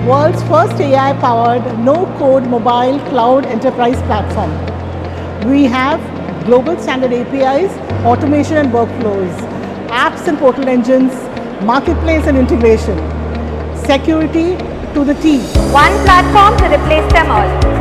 world's first AI-powered, no-code mobile cloud enterprise platform. We have global standard APIs, automation and workflows, apps and portal engines, marketplace and integration, security to the T. One platform to replace them all.